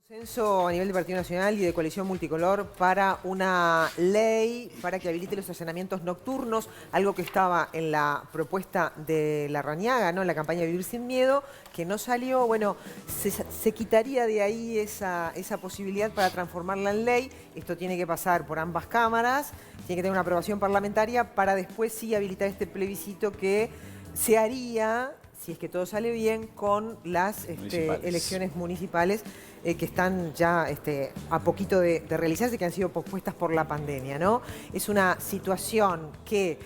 Consenso a nivel de Partido Nacional y de Coalición Multicolor para una ley para que habilite los allanamientos nocturnos, algo que estaba en la propuesta de Larrañaga, ¿no? En la campaña Vivir Sin Miedo, que no salió. Bueno, se quitaría de ahí esa posibilidad para transformarla en ley. Esto tiene que pasar por ambas cámaras, tiene que tener una aprobación parlamentaria para después sí habilitar este plebiscito que se haría, si es que todo sale bien, con las elecciones municipales que están ya a poquito de realizarse, que han sido pospuestas por la pandemia, ¿no? Es una situación que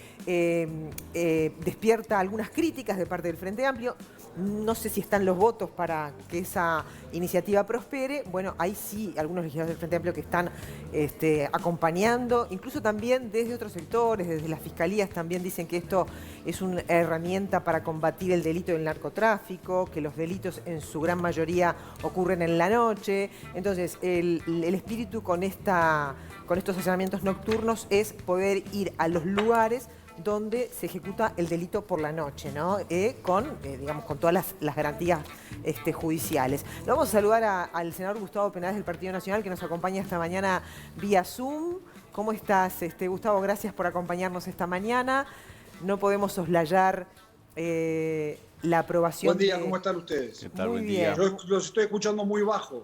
despierta algunas críticas de parte del Frente Amplio. No sé si están los votos para que esa iniciativa prospere. Bueno, hay sí algunos legisladores del Frente Amplio que están acompañando, incluso también desde otros sectores, desde las fiscalías también dicen que esto es una herramienta para combatir el delito del narcotráfico, que los delitos en su gran mayoría ocurren en la noche. Entonces, el espíritu con estos allanamientos nocturnos es poder ir a los lugares donde se ejecuta el delito por la noche, ¿no? Digamos, con todas las garantías judiciales. Lo vamos a saludar al senador Gustavo Penades del Partido Nacional, que nos acompaña esta mañana vía Zoom. ¿Cómo estás, Gustavo? Gracias por acompañarnos esta mañana. No podemos soslayar la aprobación. Buen día, ¿cómo están ustedes? ¿Qué tal? Muy Buen bien. día. Yo los estoy escuchando muy bajo.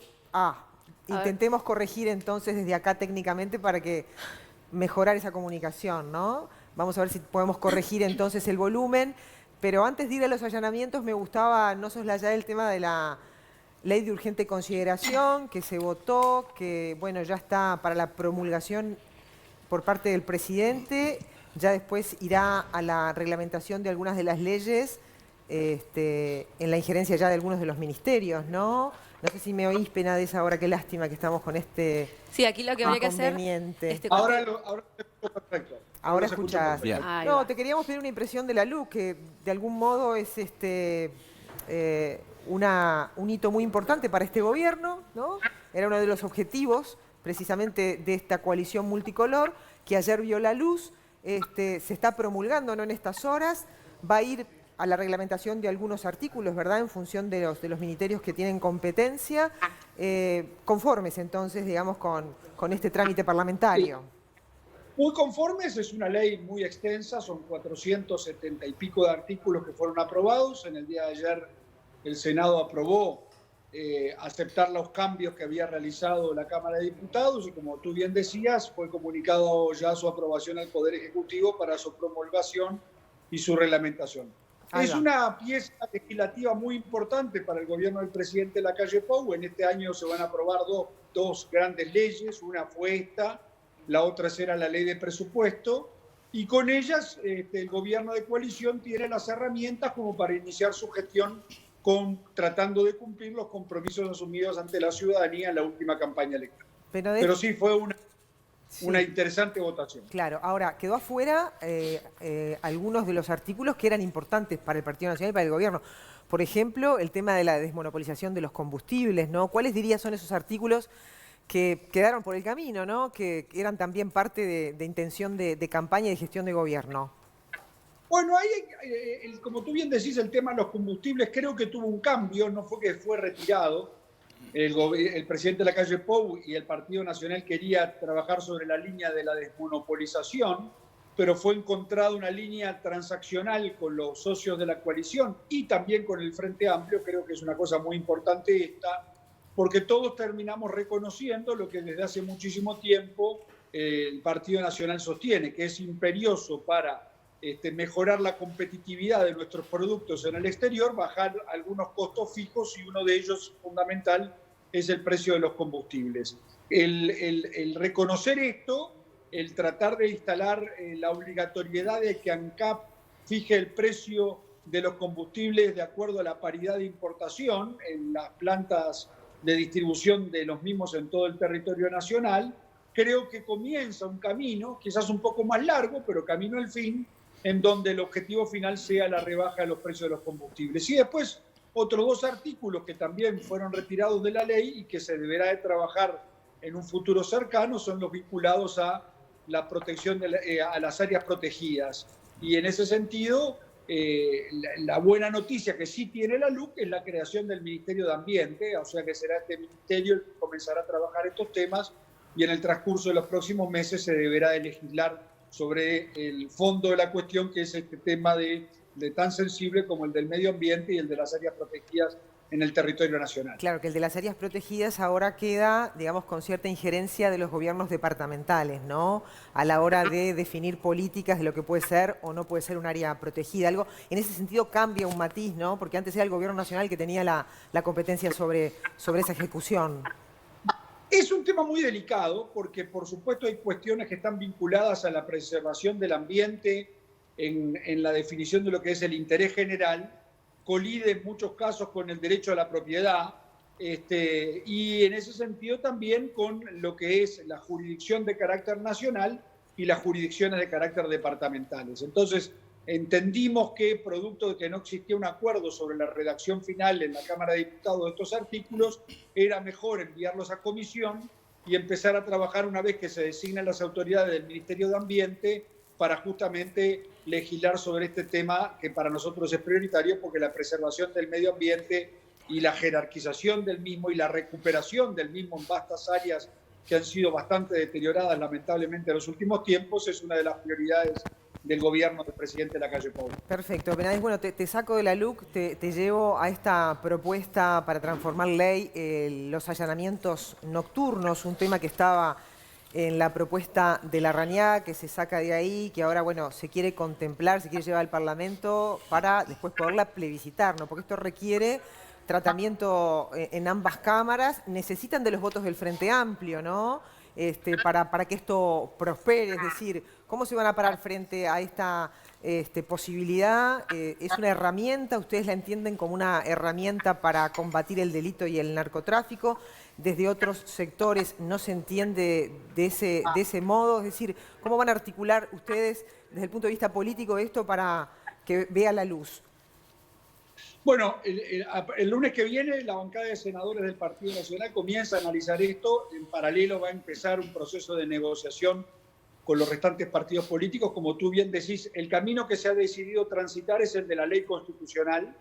Intentemos corregir entonces desde acá técnicamente para que mejorar esa comunicación, ¿no? Vamos a ver si podemos corregir entonces el volumen. Pero antes de ir a los allanamientos me gustaba no soslayar el tema de la ley de urgente consideración que se votó, que bueno, ya está para la promulgación por parte del presidente. Ya después irá a la reglamentación de algunas de las leyes en la injerencia ya de algunos de los ministerios, ¿no? No sé si me oís, Penades, ahora. Qué lástima que estamos con Sí, aquí lo que habría que hacer... inconveniente. Ahora te escucho perfecto. Ahora se escucha escuchás. perfecto. Ahí No, va. te queríamos pedir una impresión de la luz, que de algún modo es un hito muy importante para este gobierno, ¿no? Era uno de los objetivos precisamente de esta coalición multicolor, que ayer vio la luz. Se está promulgando, ¿no?, en estas horas. Va a ir a la reglamentación de algunos artículos, ¿verdad?, en función de los ministerios que tienen competencia. Conformes, entonces, digamos, con este trámite parlamentario. Muy conformes, es una ley muy extensa, son 470 y pico de artículos que fueron aprobados. En el día de ayer el Senado aprobó aceptar los cambios que había realizado la Cámara de Diputados y, como tú bien decías, fue comunicado ya su aprobación al Poder Ejecutivo para su promulgación y su reglamentación. Es una pieza legislativa muy importante para el gobierno del presidente Lacalle Pou. En este año se van a aprobar dos grandes leyes. Una fue esta, la otra será la ley de presupuesto. Y con ellas el gobierno de coalición tiene las herramientas como para iniciar su gestión tratando de cumplir los compromisos asumidos ante la ciudadanía en la última campaña electoral. Pero sí fue una interesante votación. Claro, ahora quedó afuera algunos de los artículos que eran importantes para el Partido Nacional y para el gobierno. Por ejemplo, el tema de la desmonopolización de los combustibles, ¿no? ¿Cuáles dirías son esos artículos que quedaron por el camino, ¿no?, que eran también parte de intención de campaña y de gestión de gobierno? Bueno, ahí, como tú bien decís, el tema de los combustibles creo que tuvo un cambio, no fue que fue retirado. El presidente Lacalle Pou y el Partido Nacional quería trabajar sobre la línea de la desmonopolización, pero fue encontrada una línea transaccional con los socios de la coalición y también con el Frente Amplio. Creo que es una cosa muy importante esta, porque todos terminamos reconociendo lo que desde hace muchísimo tiempo el Partido Nacional sostiene, que es imperioso para mejorar la competitividad de nuestros productos en el exterior, bajar algunos costos fijos, y uno de ellos fundamental es el precio de los combustibles. El reconocer esto, el tratar de instalar la obligatoriedad de que ANCAP fije el precio de los combustibles de acuerdo a la paridad de importación en las plantas de distribución de los mismos en todo el territorio nacional, creo que comienza un camino, quizás un poco más largo, pero camino al fin, en donde el objetivo final sea la rebaja de los precios de los combustibles. Y después, otros dos artículos que también fueron retirados de la ley y que se deberá de trabajar en un futuro cercano son los vinculados a la protección a las áreas protegidas. Y en ese sentido, la buena noticia que sí tiene la LUC es la creación del Ministerio de Ambiente, o sea que será este ministerio el que comenzará a trabajar estos temas y en el transcurso de los próximos meses se deberá de legislar sobre el fondo de la cuestión, que es este tema de tan sensible como el del medio ambiente y el de las áreas protegidas en el territorio nacional. Claro, que el de las áreas protegidas ahora queda, digamos, con cierta injerencia de los gobiernos departamentales, ¿no? A la hora de definir políticas de lo que puede ser o no puede ser un área protegida. Algo, en ese sentido cambia un matiz, ¿no? Porque antes era el gobierno nacional que tenía la competencia sobre esa ejecución. Es un tema muy delicado porque, por supuesto, hay cuestiones que están vinculadas a la preservación del ambiente en la definición de lo que es el interés general, colide en muchos casos con el derecho a la propiedad y en ese sentido también con lo que es la jurisdicción de carácter nacional y las jurisdicciones de carácter departamentales. Entonces, entendimos que, producto de que no existía un acuerdo sobre la redacción final en la Cámara de Diputados de estos artículos, era mejor enviarlos a comisión y empezar a trabajar una vez que se designan las autoridades del Ministerio de Ambiente para justamente legislar sobre este tema que para nosotros es prioritario porque la preservación del medio ambiente y la jerarquización del mismo y la recuperación del mismo en vastas áreas que han sido bastante deterioradas lamentablemente en los últimos tiempos es una de las prioridades del gobierno del presidente Lacalle Pou. Perfecto, Benavides, bueno, te saco de la LUC, te llevo a esta propuesta para transformar ley los allanamientos nocturnos, un tema que estaba en la propuesta de Larrañaga, que se saca de ahí, que ahora, bueno, se quiere contemplar, se quiere llevar al Parlamento para después poderla plebiscitar, ¿no? Porque esto requiere tratamiento en ambas cámaras, necesitan de los votos del Frente Amplio, ¿no? Para que esto prospere, es decir, ¿cómo se van a parar frente a esta posibilidad? ¿Es una herramienta? ¿Ustedes la entienden como una herramienta para combatir el delito y el narcotráfico? Desde otros sectores no se entiende de ese modo, es decir, ¿cómo van a articular ustedes desde el punto de vista político esto para que vea la luz? Bueno, el lunes que viene la bancada de senadores del Partido Nacional comienza a analizar esto. En paralelo va a empezar un proceso de negociación con los restantes partidos políticos. Como tú bien decís, el camino que se ha decidido transitar es el de la ley constitucional.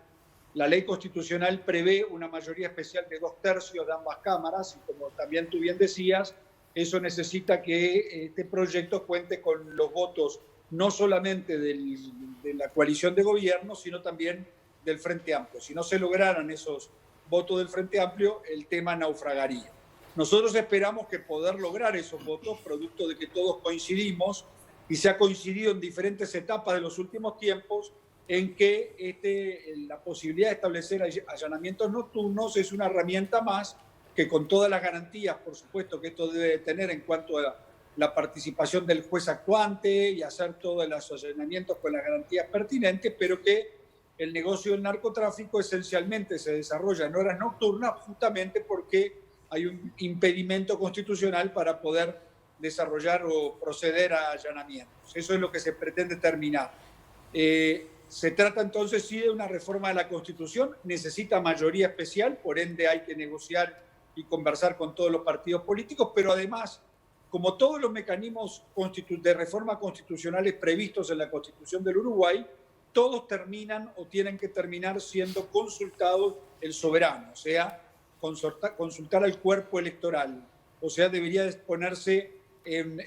La ley constitucional prevé una mayoría especial de 2/3 de ambas cámaras y como también tú bien decías, eso necesita que este proyecto cuente con los votos no solamente de la coalición de gobierno, sino también del Frente Amplio. Si no se lograran esos votos del Frente Amplio, el tema naufragaría. Nosotros esperamos que poder lograr esos votos, producto de que todos coincidimos, y se ha coincidido en diferentes etapas de los últimos tiempos, en que la posibilidad de establecer allanamientos nocturnos es una herramienta más que con todas las garantías, por supuesto, que esto debe tener en cuanto a la participación del juez actuante y hacer todos los allanamientos con las garantías pertinentes, pero que el negocio del narcotráfico esencialmente se desarrolla en horas nocturnas justamente porque hay un impedimento constitucional para poder desarrollar o proceder a allanamientos. Eso es lo que se pretende terminar. Se trata entonces sí de una reforma de la Constitución, necesita mayoría especial, por ende hay que negociar y conversar con todos los partidos políticos, pero además, como todos los mecanismos de reforma constitucionales previstos en la Constitución del Uruguay, todos terminan o tienen que terminar siendo consultados el soberano, o sea, consultar al cuerpo electoral, o sea, debería ponerse en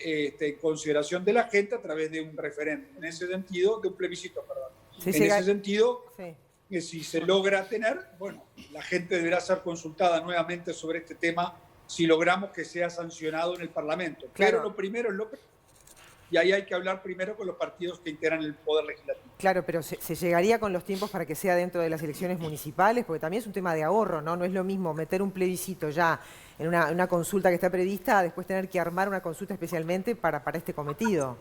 consideración de la gente a través de un referéndum, en ese sentido, de un plebiscito, perdón. Sí, en ese sentido, sí. Si se logra tener, bueno, la gente deberá ser consultada nuevamente sobre este tema si logramos que sea sancionado en el Parlamento. Claro. Pero lo primero es lo que... Y ahí hay que hablar primero con los partidos que integran el Poder Legislativo. Claro, pero se llegaría con los tiempos para que sea dentro de las elecciones municipales, porque también es un tema de ahorro, ¿no? No es lo mismo meter un plebiscito ya en una consulta que está prevista a después tener que armar una consulta especialmente para este cometido.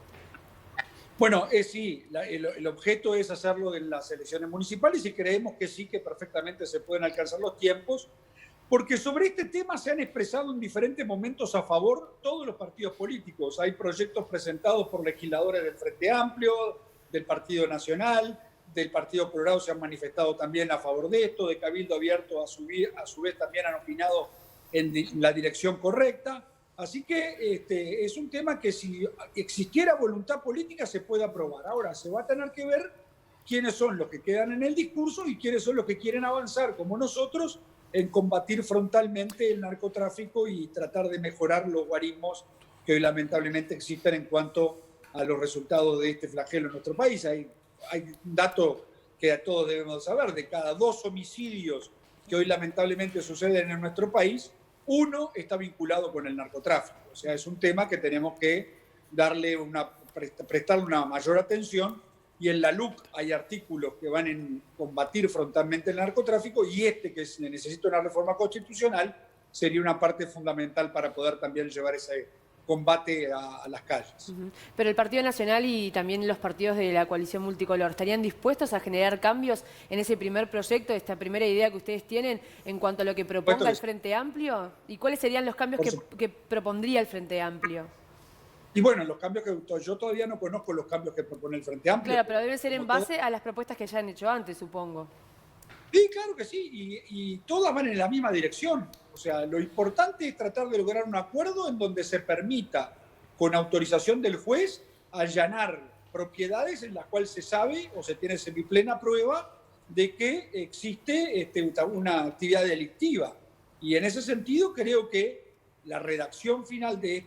Bueno, sí, el objeto es hacerlo en las elecciones municipales y creemos que sí, que perfectamente se pueden alcanzar los tiempos, porque sobre este tema se han expresado en diferentes momentos a favor todos los partidos políticos. Hay proyectos presentados por legisladores del Frente Amplio, del Partido Nacional, del Partido Colorado se han manifestado también a favor de esto, de Cabildo Abierto a su vez también han opinado en la dirección correcta. Así que es un tema que si existiera voluntad política se puede aprobar. Ahora, se va a tener que ver quiénes son los que quedan en el discurso y quiénes son los que quieren avanzar, como nosotros, en combatir frontalmente el narcotráfico y tratar de mejorar los guarismos que hoy lamentablemente existen en cuanto a los resultados de este flagelo en nuestro país. Hay un dato que a todos debemos saber: de cada 2 homicidios que hoy lamentablemente suceden en nuestro país, 1 está vinculado con el narcotráfico. O sea, es un tema que tenemos que prestarle una mayor atención, y en la LUC hay artículos que van en combatir frontalmente el narcotráfico, y que necesita una reforma constitucional sería una parte fundamental para poder también llevar ese combate a las calles. Pero el Partido Nacional y también los partidos de la coalición multicolor, ¿estarían dispuestos a generar cambios en ese primer proyecto, esta primera idea que ustedes tienen en cuanto a lo que proponga el Frente Amplio? ¿Y cuáles serían los cambios que propondría el Frente Amplio? Y bueno, los cambios que yo todavía no conozco los cambios que propone el Frente Amplio. Claro, pero deben ser en base a las propuestas que ya han hecho antes, supongo. Sí, claro que sí, y todas van en la misma dirección. O sea, lo importante es tratar de lograr un acuerdo en donde se permita, con autorización del juez, allanar propiedades en las cuales se sabe o se tiene semiplena prueba de que existe una actividad delictiva. Y en ese sentido creo que la redacción final de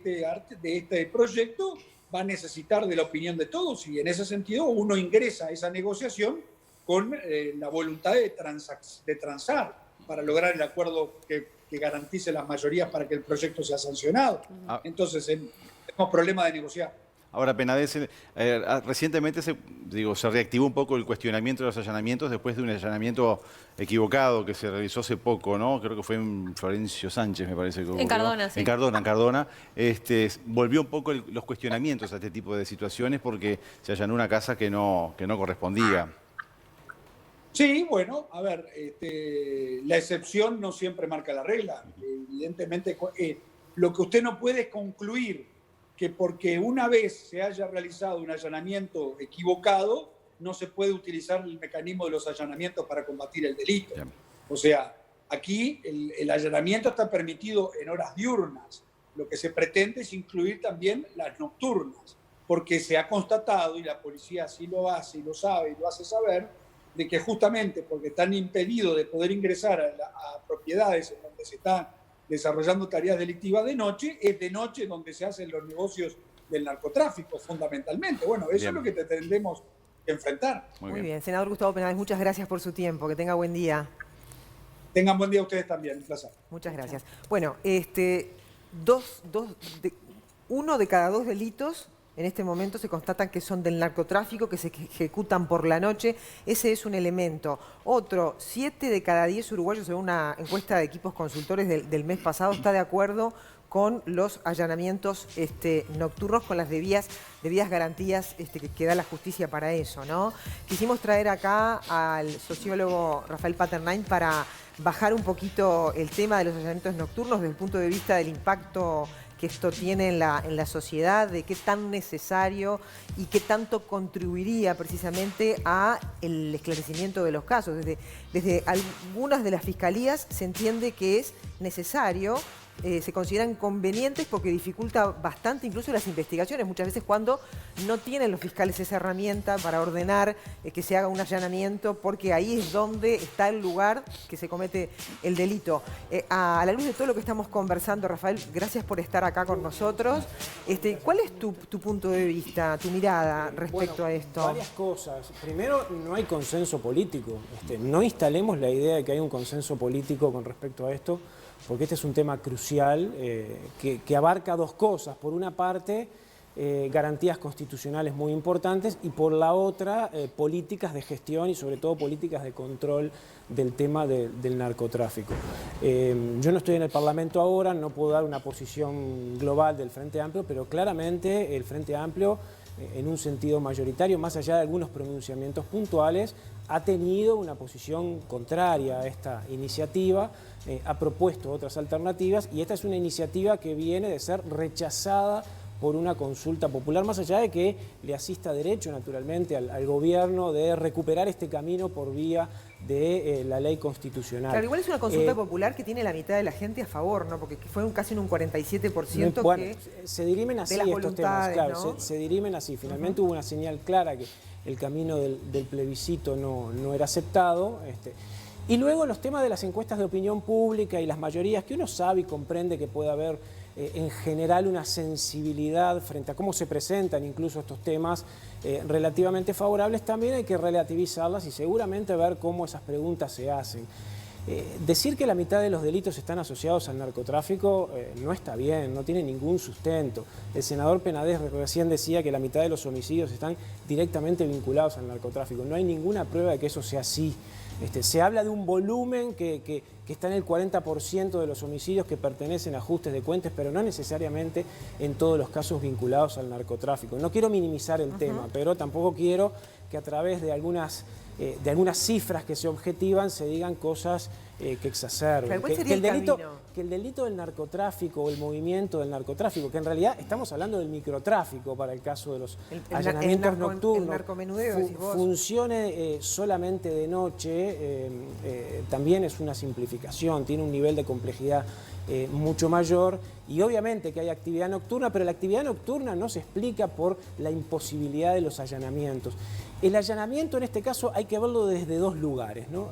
este proyecto va a necesitar de la opinión de todos, y en ese sentido uno ingresa a esa negociación con la voluntad de transar para lograr el acuerdo que garantice las mayorías para que el proyecto sea sancionado. Entonces, tenemos problema de negociar. Ahora, Penades, recientemente se reactivó un poco el cuestionamiento de los allanamientos después de un allanamiento equivocado que se realizó hace poco, ¿no? Creo que fue en Florencio Sánchez, me parece. En Cardona, sí. En Cardona. Volvió un poco los cuestionamientos a este tipo de situaciones porque se allanó una casa que no correspondía. Sí, bueno, a ver, la excepción no siempre marca la regla. Evidentemente, lo que usted no puede es concluir que porque una vez se haya realizado un allanamiento equivocado, no se puede utilizar el mecanismo de los allanamientos para combatir el delito. Bien. O sea, aquí el allanamiento está permitido en horas diurnas. Lo que se pretende es incluir también las nocturnas, porque se ha constatado, y la policía así lo hace y lo sabe y lo hace saber, de que justamente porque están impedidos de poder ingresar a propiedades en donde se están desarrollando tareas delictivas de noche, es de noche donde se hacen los negocios del narcotráfico, fundamentalmente. Bueno, eso es lo que tendremos que enfrentar. Muy bien. Senador Gustavo Penades, muchas gracias por su tiempo. Que tenga buen día. Tengan buen día ustedes también. Un placer. Muchas gracias. Bueno, 1 de cada 2 delitos en este momento se constatan que son del narcotráfico, que se ejecutan por la noche. Ese es un elemento. Otro, 7 de cada 10 uruguayos, según una encuesta de equipos consultores del mes pasado, está de acuerdo con los allanamientos nocturnos, con las debidas garantías que da la justicia para eso, ¿no? Quisimos traer acá al sociólogo Rafael Paternain para bajar un poquito el tema de los allanamientos nocturnos desde el punto de vista del impacto que esto tiene en la sociedad, de qué tan necesario y qué tanto contribuiría precisamente a el esclarecimiento de los casos. Desde algunas de las fiscalías se entiende que es necesario, se consideran convenientes porque dificulta bastante incluso las investigaciones, muchas veces cuando no tienen los fiscales esa herramienta para ordenar que se haga un allanamiento, porque ahí es donde está el lugar que se comete el delito. A la luz de todo lo que estamos conversando, Rafael, gracias por estar acá con nosotros. ¿Cuál es tu punto de vista, tu mirada respecto a esto? Varias cosas. Primero, no hay consenso político. No instalemos la idea de que hay un consenso político con respecto a esto, porque este es un tema crucial que abarca 2 cosas. Por una parte, garantías constitucionales muy importantes, y por la otra, políticas de gestión y sobre todo políticas de control del tema del narcotráfico. Yo no estoy en el Parlamento ahora, no puedo dar una posición global del Frente Amplio, pero claramente el Frente Amplio, en un sentido mayoritario, más allá de algunos pronunciamientos puntuales, ha tenido una posición contraria a esta iniciativa, ha propuesto otras alternativas, y esta es una iniciativa que viene de ser rechazada por una consulta popular, más allá de que le asista derecho, naturalmente, al gobierno de recuperar este camino por vía de la ley constitucional. Claro, igual es una consulta popular que tiene la mitad de la gente a favor, ¿no? Porque fue casi un 47% bueno, que se dirimen así de las estos temas, claro, ¿no? se dirimen así. Finalmente hubo una señal clara que el camino del plebiscito no era aceptado. Y luego los temas de las encuestas de opinión pública y las mayorías, que uno sabe y comprende que puede haber en general una sensibilidad frente a cómo se presentan incluso estos temas relativamente favorables, también hay que relativizarlas y seguramente ver cómo esas preguntas se hacen. Decir que la mitad de los delitos están asociados al narcotráfico no está bien, no tiene ningún sustento. El senador Penades recién decía que la mitad de los homicidios están directamente vinculados al narcotráfico. No hay ninguna prueba de que eso sea así. Se habla de un volumen que está en el 40% de los homicidios que pertenecen a ajustes de cuentas, pero no necesariamente en todos los casos vinculados al narcotráfico. No quiero minimizar el tema, pero tampoco quiero que a través de algunas cifras que se objetivan se digan cosas que exacerben. ¿Cuál sería el camino? Que el delito del narcotráfico o el movimiento del narcotráfico, que en realidad estamos hablando del microtráfico para el caso de los allanamientos nocturnos, el narcomenudeo, decís vos. Funcione solamente de noche, también es una simplificación, tiene un nivel de complejidad mucho mayor, y obviamente que hay actividad nocturna, pero la actividad nocturna no se explica por la imposibilidad de los allanamientos. El allanamiento en este caso hay que verlo desde dos lugares, ¿no?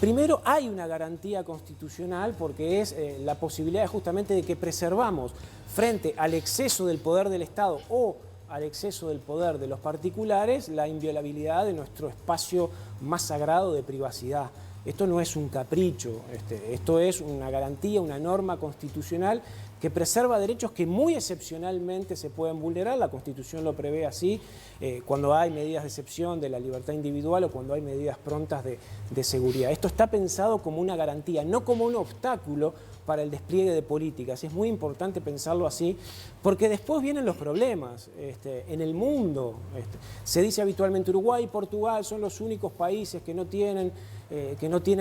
Primero, hay una garantía constitucional porque es la posibilidad justamente de que preservamos frente al exceso del poder del Estado o al exceso del poder de los particulares la inviolabilidad de nuestro espacio más sagrado de privacidad. Esto no es un capricho, esto es una garantía, una norma constitucional que preserva derechos que muy excepcionalmente se pueden vulnerar. La Constitución lo prevé así, cuando hay medidas de excepción de la libertad individual o cuando hay medidas prontas de seguridad. Esto está pensado como una garantía, no como un obstáculo para el despliegue de políticas. Es muy importante pensarlo así, porque después vienen los problemas. En el mundo, se dice habitualmente Uruguay y Portugal son los únicos países que no tienen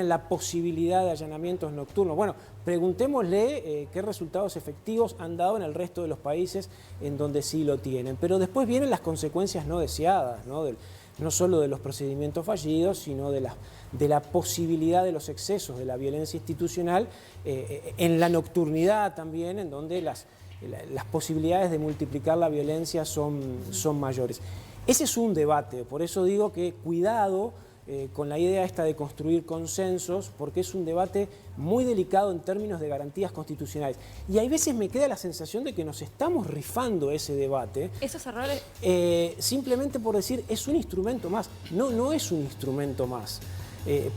la posibilidad de allanamientos nocturnos. Bueno, preguntémosle qué resultados efectivos han dado en el resto de los países en donde sí lo tienen. Pero después vienen las consecuencias no deseadas, ¿no? No solo de los procedimientos fallidos, sino de la posibilidad de los excesos de la violencia institucional, en la nocturnidad también, en donde las posibilidades de multiplicar la violencia son mayores. Ese es un debate, por eso digo que cuidado con la idea esta de construir consensos, porque es un debate muy delicado en términos de garantías constitucionales. Y hay veces me queda la sensación de que nos estamos rifando ese debate. Esos errores... simplemente por decir, es un instrumento más. No es un instrumento más.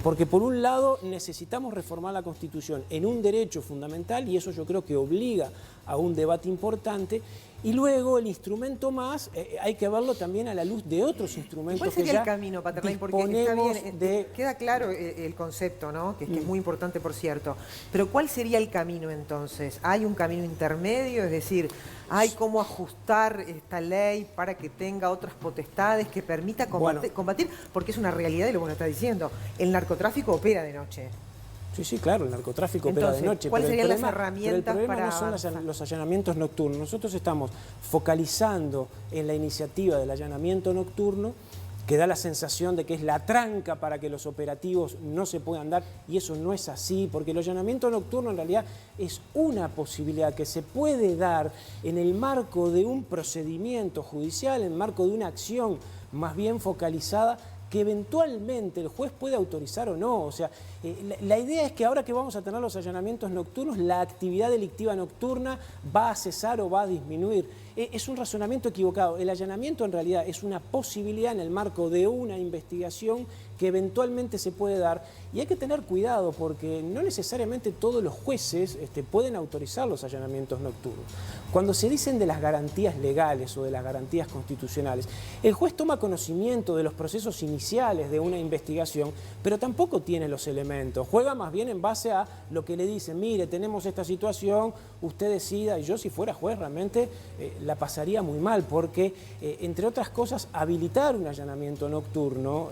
Porque por un lado necesitamos reformar la Constitución en un derecho fundamental, y eso yo creo que obliga a un debate importante, y luego el instrumento más hay que verlo también a la luz de otros instrumentos. ¿Cuál sería el camino, Patterley? Porque está bien, queda claro el concepto, ¿no? Que es muy importante, por cierto. Pero ¿cuál sería el camino entonces? ¿Hay un camino intermedio? Es decir, ¿hay cómo ajustar esta ley para que tenga otras potestades que permita combatir? Porque es una realidad, y lo que uno está diciendo, el narcotráfico opera de noche. Sí, claro, el narcotráfico opera de noche. ¿Cuáles serían las herramientas para...? Pero el problema no son los allanamientos nocturnos. Nosotros estamos focalizando en la iniciativa del allanamiento nocturno, que da la sensación de que es la tranca para que los operativos no se puedan dar, y eso no es así, porque el allanamiento nocturno en realidad es una posibilidad que se puede dar en el marco de un procedimiento judicial, en el marco de una acción más bien focalizada, que eventualmente el juez puede autorizar o no. O sea, la idea es que ahora que vamos a tener los allanamientos nocturnos, la actividad delictiva nocturna va a cesar o va a disminuir. Es un razonamiento equivocado. El allanamiento en realidad es una posibilidad en el marco de una investigación que eventualmente se puede dar, y hay que tener cuidado porque no necesariamente todos los jueces pueden autorizar los allanamientos nocturnos. Cuando se dicen de las garantías legales o de las garantías constitucionales, el juez toma conocimiento de los procesos iniciales de una investigación, pero tampoco tiene los elementos. Juega más bien en base a lo que le dicen: mire, tenemos esta situación, usted decida. Y yo, si fuera juez, realmente la pasaría muy mal, porque, entre otras cosas, habilitar un allanamiento nocturno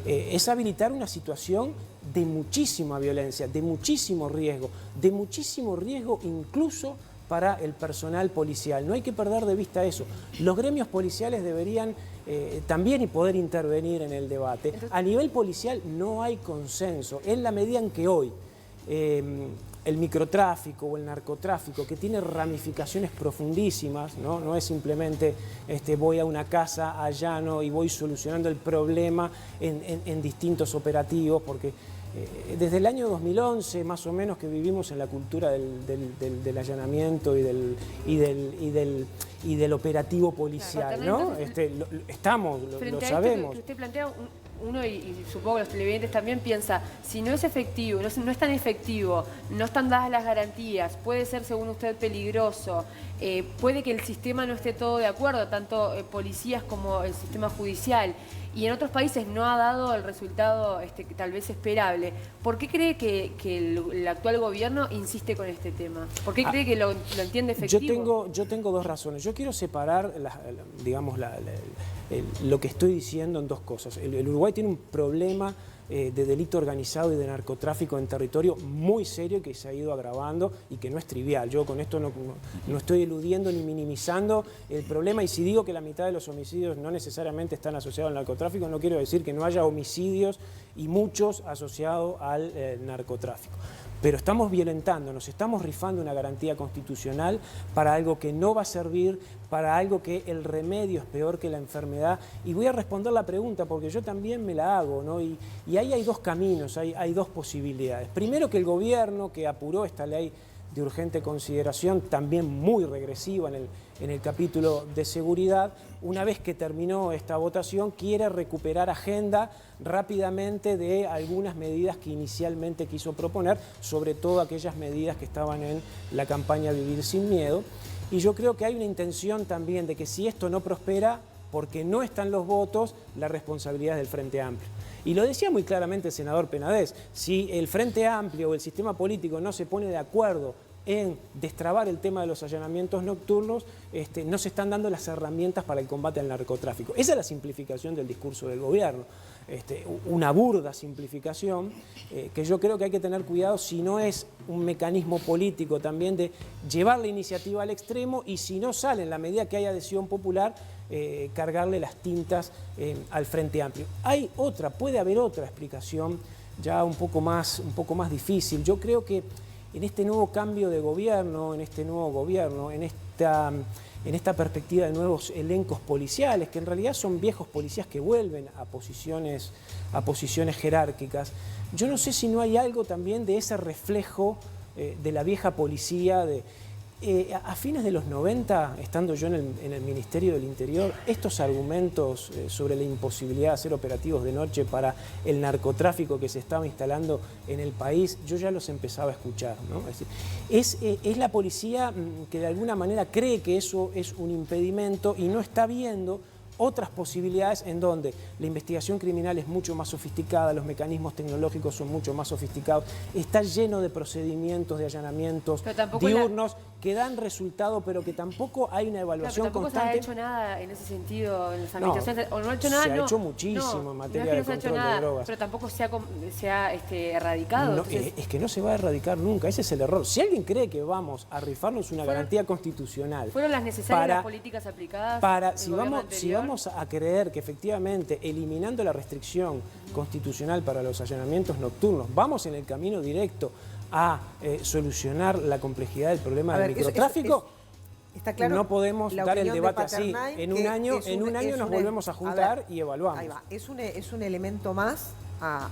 es habilitar una situación de muchísima violencia, de muchísimo riesgo incluso para el personal policial. No hay que perder de vista eso. Los gremios policiales deberían también poder intervenir en el debate. A nivel policial no hay consenso, en la medida en que hoy el microtráfico o el narcotráfico, que tiene ramificaciones profundísimas, ¿no? No es simplemente voy a una casa, allano y voy solucionando el problema en distintos operativos, porque desde el año 2011, más o menos, que vivimos en la cultura del allanamiento y del operativo policial, ¿no? Estamos, lo sabemos. Que usted plantea, uno y supongo que los televidentes también piensa, si no es efectivo, no es tan efectivo, no están dadas las garantías, puede ser, según usted, peligroso, puede que el sistema no esté todo de acuerdo, tanto policías como el sistema judicial, y en otros países no ha dado el resultado tal vez esperable. ¿Por qué cree que el actual gobierno insiste con este tema? ¿Por qué cree que lo entiende efectivo? Yo tengo dos razones. Yo quiero separar, lo que estoy diciendo en dos cosas. El Uruguay tiene un problema de delito organizado y de narcotráfico en territorio muy serio que se ha ido agravando y que no es trivial. Yo con esto no estoy eludiendo ni minimizando el problema, y si digo que la mitad de los homicidios no necesariamente están asociados al narcotráfico, no quiero decir que no haya homicidios y muchos asociados al narcotráfico. Pero estamos violentando, nos estamos rifando una garantía constitucional para algo que no va a servir, para algo que el remedio es peor que la enfermedad. Y voy a responder la pregunta porque yo también me la hago, ¿no? Y ahí hay dos caminos, hay dos posibilidades. Primero, que el gobierno que apuró esta ley de urgente consideración, también muy regresiva en el capítulo de seguridad, una vez que terminó esta votación, quiere recuperar agenda rápidamente de algunas medidas que inicialmente quiso proponer, sobre todo aquellas medidas que estaban en la campaña Vivir Sin Miedo. Y yo creo que hay una intención también de que si esto no prospera, porque no están los votos, la responsabilidad es del Frente Amplio. Y lo decía muy claramente el senador Penades, si el Frente Amplio o el sistema político no se pone de acuerdo en destrabar el tema de los allanamientos nocturnos, no se están dando las herramientas para el combate al narcotráfico. Esa es la simplificación del discurso del gobierno, una burda simplificación que yo creo que hay que tener cuidado si no es un mecanismo político también de llevar la iniciativa al extremo, y si no sale en la medida que hay adhesión popular, cargarle las tintas al Frente Amplio. Puede haber otra explicación ya un poco más difícil. Yo creo que en este nuevo cambio de gobierno, en esta perspectiva de nuevos elencos policiales, que en realidad son viejos policías que vuelven a posiciones jerárquicas, yo no sé si no hay algo también de ese reflejo de la vieja policía. A fines de los 90, estando yo en el Ministerio del Interior, estos argumentos sobre la imposibilidad de hacer operativos de noche para el narcotráfico que se estaba instalando en el país, yo ya los empezaba a escuchar, ¿no? Es decir, es la policía que de alguna manera cree que eso es un impedimento y no está viendo otras posibilidades en donde la investigación criminal es mucho más sofisticada, los mecanismos tecnológicos son mucho más sofisticados, está lleno de procedimientos, de allanamientos diurnos que dan resultado, pero que tampoco hay una evaluación constante. Tampoco se ha hecho nada en ese sentido en las administraciones. O no ha hecho nada, se ha hecho muchísimo en materia de control de drogas. Pero tampoco se ha erradicado. No, es que no se va a erradicar nunca, ese es el error. Si alguien cree que vamos a rifarnos una garantía constitucional... ¿Fueron las necesarias las políticas aplicadas? Si vamos a creer que efectivamente, eliminando la restricción constitucional para los allanamientos nocturnos, vamos en el camino directo a solucionar la complejidad del problema del microtráfico, está claro, no podemos dar el debate así. En un año nos volvemos a juntar y evaluamos. Ahí va. Es un elemento más a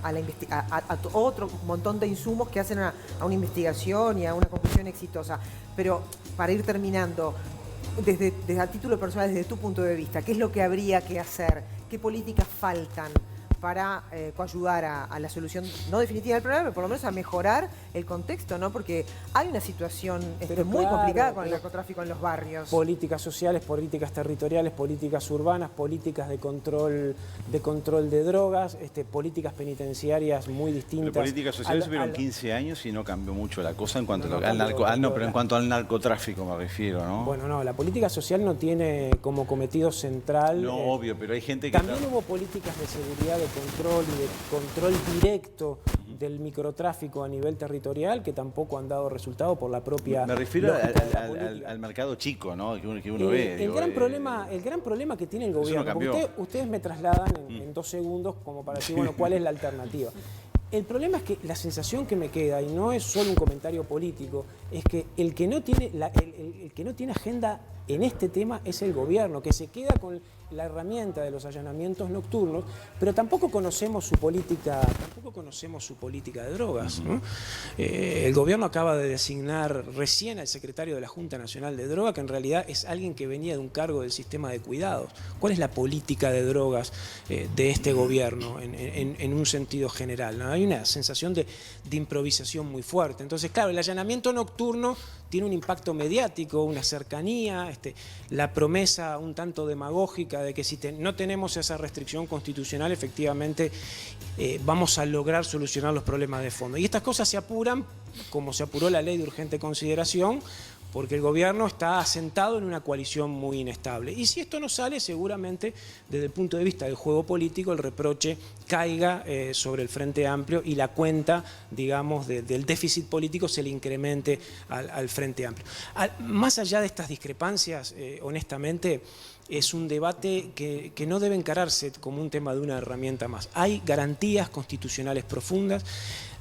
otro montón de insumos que hacen a una investigación y a una conclusión exitosa. Pero para ir terminando, desde a título personal, desde tu punto de vista, ¿qué es lo que habría que hacer? ¿Qué políticas faltan para coayudar a la solución no definitiva del problema, pero por lo menos a mejorar el contexto, ¿no? Porque hay una situación muy complicada con el narcotráfico en los barrios. Políticas sociales, políticas territoriales, políticas urbanas, políticas de control de drogas, políticas penitenciarias muy distintas. Pero políticas sociales tuvieron 15 años y no cambió mucho la cosa en cuanto en cuanto al narcotráfico me refiero, ¿no? Bueno, no, la política social no tiene como cometido central... No, obvio, pero hay gente que... También hubo políticas de seguridad, de control directo del microtráfico a nivel territorial que tampoco han dado resultado por la propia... Me refiero al mercado chico, ¿no? Que uno ve. El gran problema que tiene el gobierno, porque ustedes me trasladan en 2 segundos como para decir, bueno, ¿cuál es la alternativa? El problema es que la sensación que me queda, y no es solo un comentario político, es que el que no tiene, el que no tiene agenda en este tema es el gobierno, que se queda con la herramienta de los allanamientos nocturnos, pero tampoco conocemos su política de drogas, ¿no? El gobierno acaba de designar recién al secretario de la Junta Nacional de Droga, que en realidad es alguien que venía de un cargo del sistema de cuidados. ¿Cuál es la política de drogas de este gobierno en un sentido general, ¿no? Hay una sensación de improvisación muy fuerte. Entonces, claro, el allanamiento nocturno tiene un impacto mediático, una cercanía, la promesa un tanto demagógica de que si no tenemos esa restricción constitucional, efectivamente vamos a lograr solucionar los problemas de fondo. Y estas cosas se apuran, como se apuró la ley de urgente consideración, porque el gobierno está asentado en una coalición muy inestable. Y si esto no sale, seguramente, desde el punto de vista del juego político, el reproche caiga sobre el Frente Amplio y la cuenta, digamos, del déficit político se le incremente al Frente Amplio. Más allá de estas discrepancias, honestamente, es un debate que no debe encararse como un tema de una herramienta más. Hay garantías constitucionales profundas.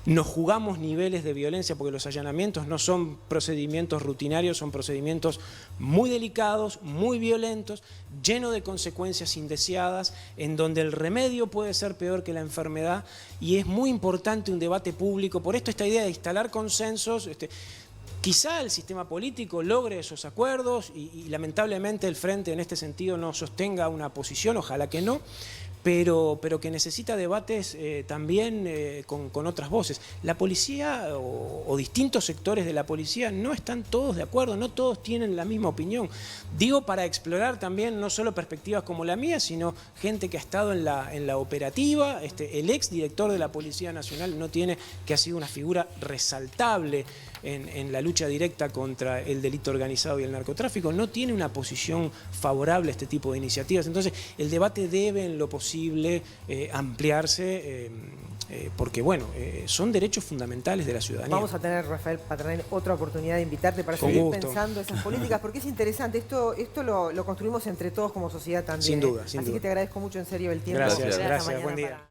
Nos jugamos niveles de violencia porque los allanamientos no son procedimientos rutinarios, son procedimientos muy delicados, muy violentos, llenos de consecuencias indeseadas, en donde el remedio puede ser peor que la enfermedad, y es muy importante un debate público. Por esto esta idea de instalar consensos, quizá el sistema político logre esos acuerdos y lamentablemente el Frente en este sentido no sostenga una posición, ojalá que no, pero que necesita debates también con otras voces. La policía o distintos sectores de la policía no están todos de acuerdo, no todos tienen la misma opinión. Digo, para explorar también no solo perspectivas como la mía, sino gente que ha estado en la operativa. El ex director de la Policía Nacional que ha sido una figura resaltable en la lucha directa contra el delito organizado y el narcotráfico, no tiene una posición favorable a este tipo de iniciativas. Entonces, el debate debe, en lo posible, ampliarse, porque, bueno, son derechos fundamentales de la ciudadanía. Vamos a tener, Rafael Patrain, otra oportunidad de invitarte para Con seguir gusto. pensando esas políticas, porque es interesante. Esto lo construimos entre todos como sociedad también. Sin duda, sin Así duda. que te agradezco mucho, en serio, el tiempo. Gracias, Esta gracias. mañana Buen día. para-